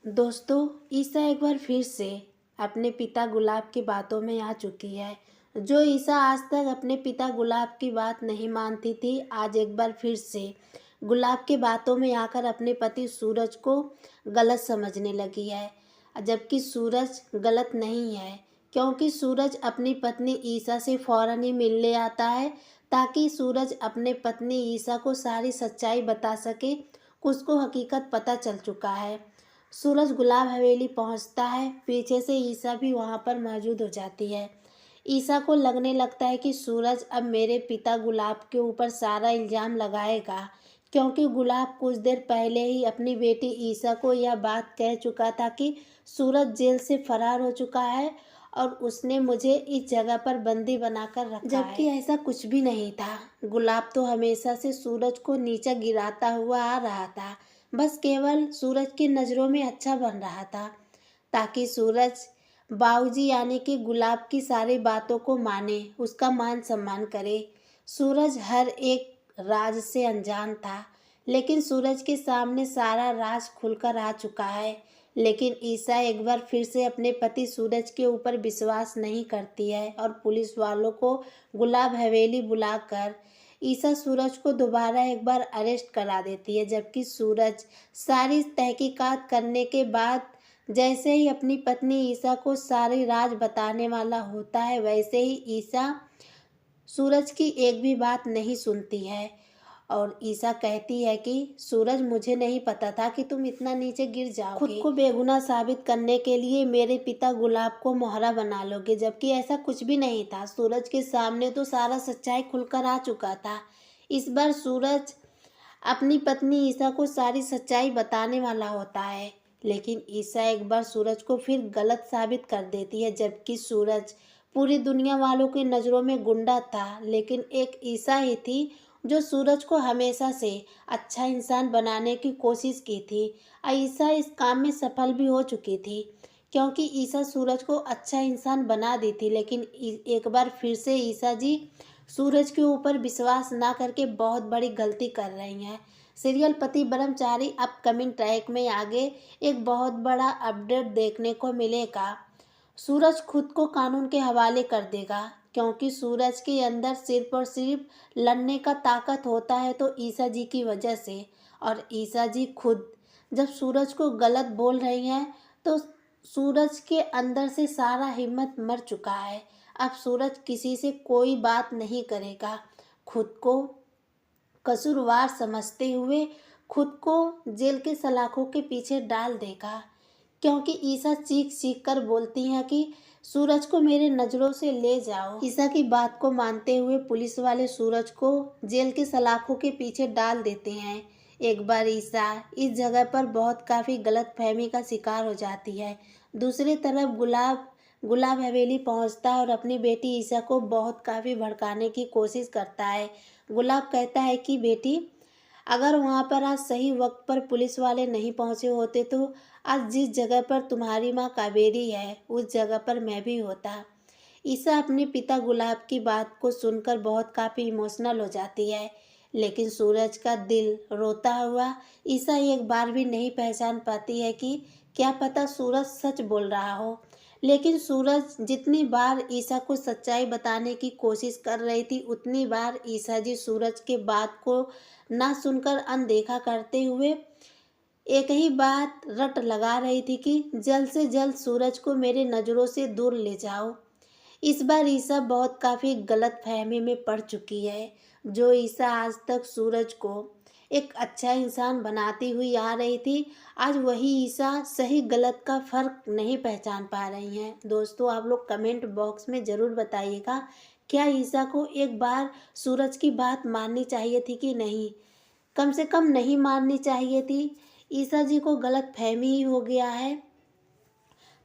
दोस्तों, ईसा एक बार फिर से अपने पिता गुलाब की बातों में आ चुकी है। जो ईसा आज तक अपने पिता गुलाब की बात नहीं मानती थी, आज एक बार फिर से गुलाब की बातों में आकर अपने पति सूरज को गलत समझने लगी है। जबकि सूरज गलत नहीं है, क्योंकि सूरज अपनी पत्नी ईसा से फौरन ही मिलने आता है ताकि सूरज अपने पत्नी ईसा को सारी सच्चाई बता सके। उसको हकीकत पता चल चुका है। सूरज गुलाब हवेली पहुंचता है, पीछे से ईसा भी वहां पर मौजूद हो जाती है। ईसा को लगने लगता है कि सूरज अब मेरे पिता गुलाब के ऊपर सारा इल्ज़ाम लगाएगा, क्योंकि गुलाब कुछ देर पहले ही अपनी बेटी ईसा को यह बात कह चुका था कि सूरज जेल से फरार हो चुका है और उसने मुझे इस जगह पर बंदी बनाकर रखा है। जबकि ऐसा कुछ भी नहीं था। गुलाब तो हमेशा से सूरज को नीचे गिराता हुआ आ रहा था, बस केवल सूरज की नज़रों में अच्छा बन रहा था ताकि सूरज बाबूजी यानी कि गुलाब की सारी बातों को माने, उसका मान सम्मान करे। सूरज हर एक राज से अनजान था, लेकिन सूरज के सामने सारा राज खुलकर आ चुका है। लेकिन ईसा एक बार फिर से अपने पति सूरज के ऊपर विश्वास नहीं करती है और पुलिस वालों को गुलाब हवेली बुलाकर ईसा सूरज को दोबारा एक बार अरेस्ट करा देती है। जबकि सूरज सारी तहकीकात करने के बाद जैसे ही अपनी पत्नी ईसा को सारी राज बताने वाला होता है, वैसे ही ईसा सूरज की एक भी बात नहीं सुनती है और ईसा कहती है कि सूरज, मुझे नहीं पता था कि तुम इतना नीचे गिर जाओगे। खुद को बेगुनाह साबित करने के लिए मेरे पिता गुलाब को मोहरा बना लोगे, जबकि ऐसा कुछ भी नहीं था। सूरज के सामने तो सारा सच्चाई खुलकर आ चुका था। इस बार सूरज अपनी पत्नी ईसा को सारी सच्चाई बताने वाला होता है, लेकिन ईसा एक बार सूरज को फिर गलत साबित कर देती है। जबकि सूरज पूरी दुनिया वालों की नज़रों में गुंडा था, लेकिन एक ईसा ही थी जो सूरज को हमेशा से अच्छा इंसान बनाने की कोशिश की थी। ईसा इस काम में सफल भी हो चुकी थी, क्योंकि ईसा सूरज को अच्छा इंसान बना दी थी। लेकिन एक बार फिर से ईसा जी सूरज के ऊपर विश्वास ना करके बहुत बड़ी गलती कर रही हैं। सीरियल पति ब्रह्मचारी अपकमिंग ट्रैक में आगे एक बहुत बड़ा अपडेट देखने को मिलेगा। सूरज खुद को कानून के हवाले कर देगा, क्योंकि सूरज के अंदर सिर्फ और सिर्फ लड़ने का ताकत होता है तो ईसा जी की वजह से। और ईसा जी खुद जब सूरज को गलत बोल रही हैं तो सूरज के अंदर से सारा हिम्मत मर चुका है। अब सूरज किसी से कोई बात नहीं करेगा। खुद को कसूरवार समझते हुए खुद को जेल के सलाखों के पीछे डाल देगा, क्योंकि ईसा चीख चीख कर बोलती हैं कि सूरज को मेरे नज़रों से ले जाओ। ईसा की बात को मानते हुए पुलिस वाले सूरज को जेल के सलाखों के पीछे डाल देते हैं। एक बार ईसा इस जगह पर बहुत काफ़ी गलतफहमी का शिकार हो जाती है। दूसरी तरफ गुलाब हवेली पहुंचता है और अपनी बेटी ईसा को बहुत काफ़ी भड़काने की कोशिश करता है। गुलाब कहता है कि बेटी, अगर वहाँ पर आज सही वक्त पर पुलिस वाले नहीं पहुँचे होते तो आज जिस जगह पर तुम्हारी माँ कावेरी है उस जगह पर मैं भी होता। ईसा अपने पिता गुलाब की बात को सुनकर बहुत काफ़ी इमोशनल हो जाती है, लेकिन सूरज का दिल रोता हुआ ईसा एक बार भी नहीं पहचान पाती है कि क्या पता सूरज सच बोल रहा हो। लेकिन सूरज जितनी बार ईसा को सच्चाई बताने की कोशिश कर रही थी, उतनी बार ईसा जी सूरज के बात को ना सुनकर अनदेखा करते हुए एक ही बात रट लगा रही थी कि जल्द से जल्द सूरज को मेरे नज़रों से दूर ले जाओ। इस बार ईसा बहुत काफ़ी गलत फहमी में पड़ चुकी है। जो ईसा आज तक सूरज को एक अच्छा इंसान बनाती हुई आ रही थी, आज वही ईसा सही गलत का फ़र्क नहीं पहचान पा रही हैं। दोस्तों, आप लोग कमेंट बॉक्स में ज़रूर बताइएगा, क्या ईसा को एक बार सूरज की बात माननी चाहिए थी कि नहीं? कम से कम नहीं माननी चाहिए थी। ईसा जी को गलत फहमी ही हो गया है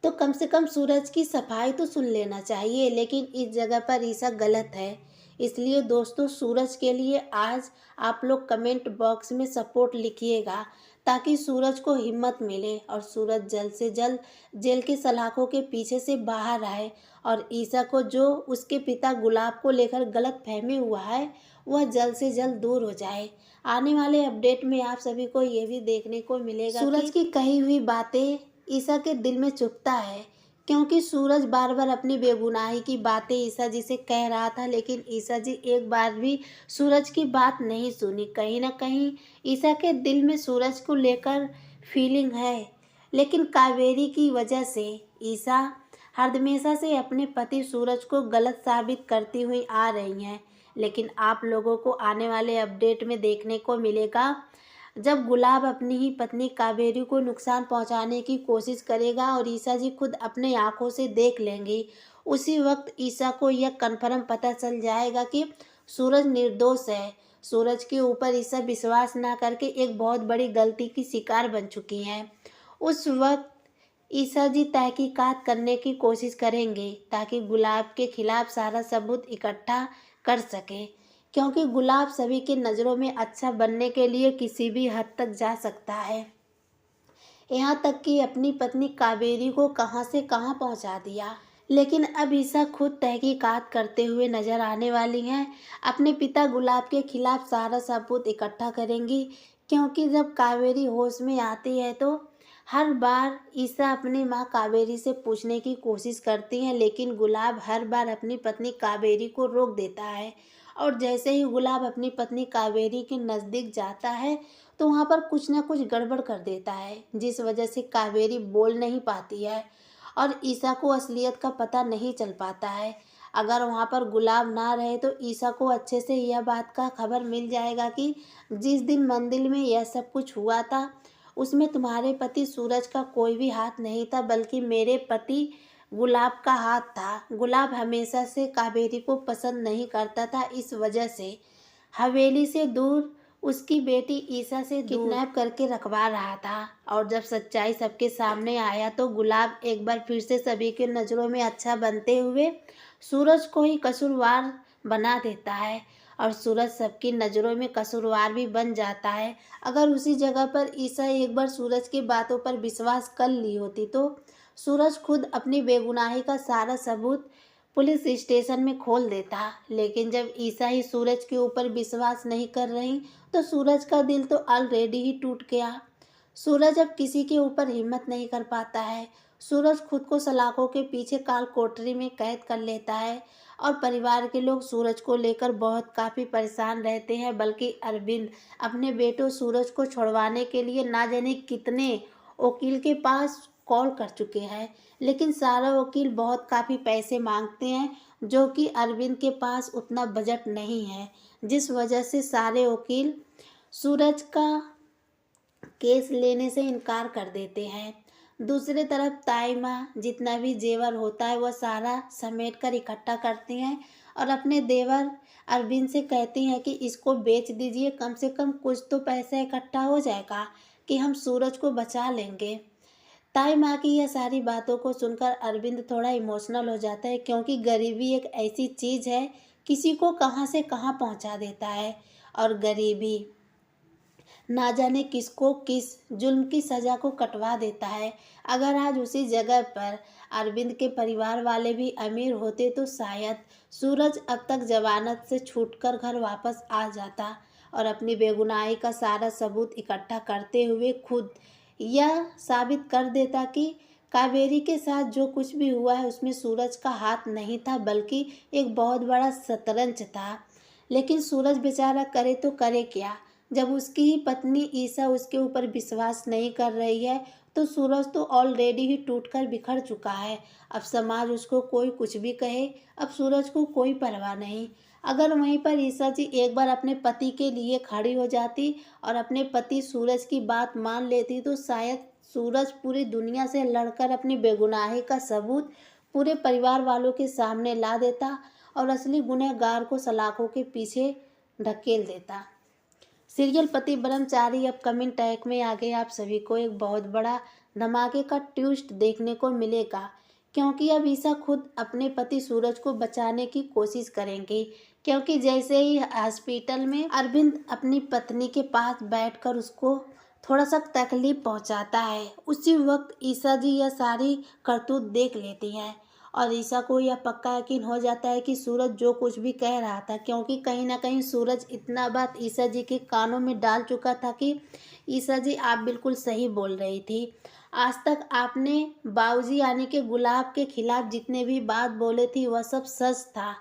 तो कम से कम सूरज की सफाई तो सुन लेना चाहिए, लेकिन इस जगह पर ईसा गलत है। इसलिए दोस्तों, सूरज के लिए आज आप लोग कमेंट बॉक्स में सपोर्ट लिखिएगा ताकि सूरज को हिम्मत मिले और सूरज जल्द से जल्द जेल के सलाखों के पीछे से बाहर आए और ईसा को जो उसके पिता गुलाब को लेकर गलत फहमी हुआ है वह जल्द से जल्द दूर हो जाए। आने वाले अपडेट में आप सभी को ये भी देखने को मिलेगा सूरज की कही हुई बातें ईसा के दिल में चुभता है, क्योंकि सूरज बार बार अपनी बेगुनाही की बातें ईसा जी से कह रहा था, लेकिन ईसा जी एक बार भी सूरज की बात नहीं सुनी। कहीं ना कहीं ईसा के दिल में सूरज को लेकर फीलिंग है, लेकिन कावेरी की वजह से ईसा हमेशा से अपने पति सूरज को गलत साबित करती हुई आ रही हैं। लेकिन आप लोगों को आने वाले अपडेट में देखने को मिलेगा, जब गुलाब अपनी ही पत्नी कावेरी को नुकसान पहुंचाने की कोशिश करेगा और ईसा जी खुद अपने आंखों से देख लेंगी, उसी वक्त ईसा को यह कन्फर्म पता चल जाएगा कि सूरज निर्दोष है। सूरज के ऊपर ईसा विश्वास ना करके एक बहुत बड़ी गलती की शिकार बन चुकी हैं। उस वक्त ईसा जी तहकीकात करने की कोशिश करेंगे ताकि गुलाब के खिलाफ सारा सबूत इकट्ठा कर सके, क्योंकि गुलाब सभी की नज़रों में अच्छा बनने के लिए किसी भी हद तक जा सकता है। यहाँ तक कि अपनी पत्नी कावेरी को कहाँ से कहाँ पहुँचा दिया। लेकिन अब ईसा खुद तहकीकात करते हुए नजर आने वाली हैं। अपने पिता गुलाब के खिलाफ सारा सबूत इकट्ठा करेंगी, क्योंकि जब कावेरी होश में आती है तो हर बार ईसा अपनी माँ कावेरी से पूछने की कोशिश करती हैं, लेकिन गुलाब हर बार अपनी पत्नी कावेरी को रोक देता है। और जैसे ही गुलाब अपनी पत्नी कावेरी के नज़दीक जाता है तो वहाँ पर कुछ ना कुछ गड़बड़ कर देता है, जिस वजह से कावेरी बोल नहीं पाती है और ईसा को असलियत का पता नहीं चल पाता है। अगर वहाँ पर गुलाब ना रहे तो ईसा को अच्छे से यह बात का खबर मिल जाएगा कि जिस दिन मंदिर में यह सब कुछ हुआ था उसमें तुम्हारे पति सूरज का कोई भी हाथ नहीं था, बल्कि मेरे पति गुलाब का हाथ था। गुलाब हमेशा से कावेरी को पसंद नहीं करता था, इस वजह से हवेली से दूर उसकी बेटी ईसा से किडनैप करके रखवा रहा था। और जब सच्चाई सबके सामने आया तो गुलाब एक बार फिर से सभी के नज़रों में अच्छा बनते हुए सूरज को ही कसूरवार बना देता है और सूरज सबकी नज़रों में कसूरवार भी बन जाता है। अगर उसी जगह पर ईसा एक बार सूरज की बातों पर विश्वास कर ली होती तो सूरज खुद अपनी बेगुनाही का सारा सबूत पुलिस स्टेशन में खोल देता। लेकिन जब ईसा ही सूरज के ऊपर विश्वास नहीं कर रही तो सूरज का दिल तो ऑलरेडी ही टूट गया। सूरज अब किसी के ऊपर हिम्मत नहीं कर पाता है। सूरज खुद को सलाखों के पीछे काल कोठरी में कैद कर लेता है और परिवार के लोग सूरज को लेकर बहुत काफ़ी परेशान रहते हैं। बल्कि अरविंद अपने बेटों सूरज को छुड़वाने के लिए ना जाने कितने वकील के पास कॉल कर चुके हैं, लेकिन सारा वकील बहुत काफ़ी पैसे मांगते हैं, जो कि अरविंद के पास उतना बजट नहीं है, जिस वजह से सारे वकील सूरज का केस लेने से इनकार कर देते हैं। दूसरी तरफ ताई माँ जितना भी जेवर होता है वह सारा समेट कर इकट्ठा करती हैं और अपने देवर अरविंद से कहती हैं कि इसको बेच दीजिए, कम से कम कुछ तो पैसा इकट्ठा हो जाएगा कि हम सूरज को बचा लेंगे। ताई माँ की यह सारी बातों को सुनकर अरविंद थोड़ा इमोशनल हो जाता है, क्योंकि गरीबी एक ऐसी चीज़ है किसी को कहाँ से कहाँ पहुँचा देता है और गरीबी ना जाने किसको किस जुल्म की सज़ा को कटवा देता है। अगर आज उसी जगह पर अरविंद के परिवार वाले भी अमीर होते तो शायद सूरज अब तक जमानत से छूटकर घर वापस आ जाता और अपनी बेगुनाही का सारा सबूत इकट्ठा करते हुए खुद यह साबित कर देता कि कावेरी के साथ जो कुछ भी हुआ है उसमें सूरज का हाथ नहीं था, बल्कि एक बहुत बड़ा शतरंज था। लेकिन सूरज बेचारा करे तो करे क्या, जब उसकी ही पत्नी ईसा उसके ऊपर विश्वास नहीं कर रही है तो सूरज तो ऑलरेडी ही टूटकर बिखर चुका है। अब समाज उसको कोई कुछ भी कहे, अब सूरज को कोई परवाह नहीं। अगर वहीं पर ईसा जी एक बार अपने पति के लिए खड़ी हो जाती और अपने पति सूरज की बात मान लेती तो शायद सूरज पूरी दुनिया से लड़कर अपनी बेगुनाही का सबूत पूरे परिवार वालों के सामने ला देता और असली गुनहगार को सलाखों के पीछे ढकेल देता। सीरियल पति ब्रह्मचारी अपकमिंग टैग में आगे आप सभी को एक बहुत बड़ा धमाके का ट्विस्ट देखने को मिलेगा, क्योंकि अब ईसा खुद अपने पति सूरज को बचाने की कोशिश करेंगे। क्योंकि जैसे ही हॉस्पिटल में अरविंद अपनी पत्नी के पास बैठकर उसको थोड़ा सा तकलीफ पहुंचाता है, उसी वक्त ईसा जी यह सारी करतूत देख लेती हैं और ईसा को यह पक्का यकीन हो जाता है कि सूरज जो कुछ भी कह रहा था, क्योंकि कहीं ना कहीं सूरज इतना बात ईसा जी के कानों में डाल चुका था कि ईसा जी आप बिल्कुल सही बोल रही थी। आज तक आपने बाबूजी यानी कि गुलाब के खिलाफ जितने भी बात बोले थी वह सब सच था।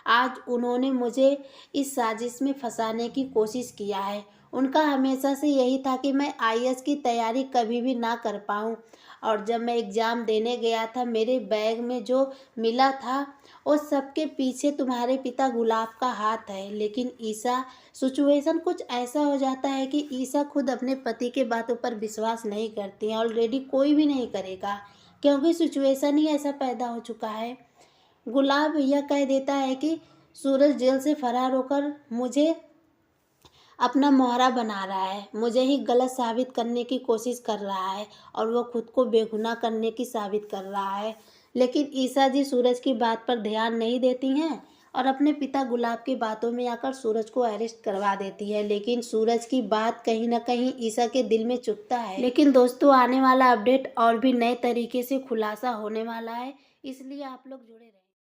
आज उन्होंने मुझे इस साजिश में फंसाने की कोशिश किया है। उनका हमेशा से यही था कि मैं आईएएस की तैयारी कभी भी ना कर पाऊँ। और जब मैं एग्ज़ाम देने गया था, मेरे बैग में जो मिला था उस सब के पीछे तुम्हारे पिता गुलाब का हाथ है। लेकिन ईसा, सिचुएशन कुछ ऐसा हो जाता है कि ईसा खुद अपने पति के बातों पर विश्वास नहीं करती हैं। ऑलरेडी कोई भी नहीं करेगा, क्योंकि सिचुएशन ही ऐसा पैदा हो चुका है। गुलाब यह कह देता है कि सूरज जेल से फरार होकर मुझे अपना मोहरा बना रहा है, मुझे ही गलत साबित करने की कोशिश कर रहा है और वो खुद को बेगुनाह करने की साबित कर रहा है। लेकिन ईसा जी सूरज की बात पर ध्यान नहीं देती हैं और अपने पिता गुलाब की बातों में आकर सूरज को अरेस्ट करवा देती है। लेकिन सूरज की बात कहीं ना कहीं ईसा के दिल में चुभता है। लेकिन दोस्तों, आने वाला अपडेट और भी नए तरीके से खुलासा होने वाला है, इसलिए आप लोग जुड़े रहें।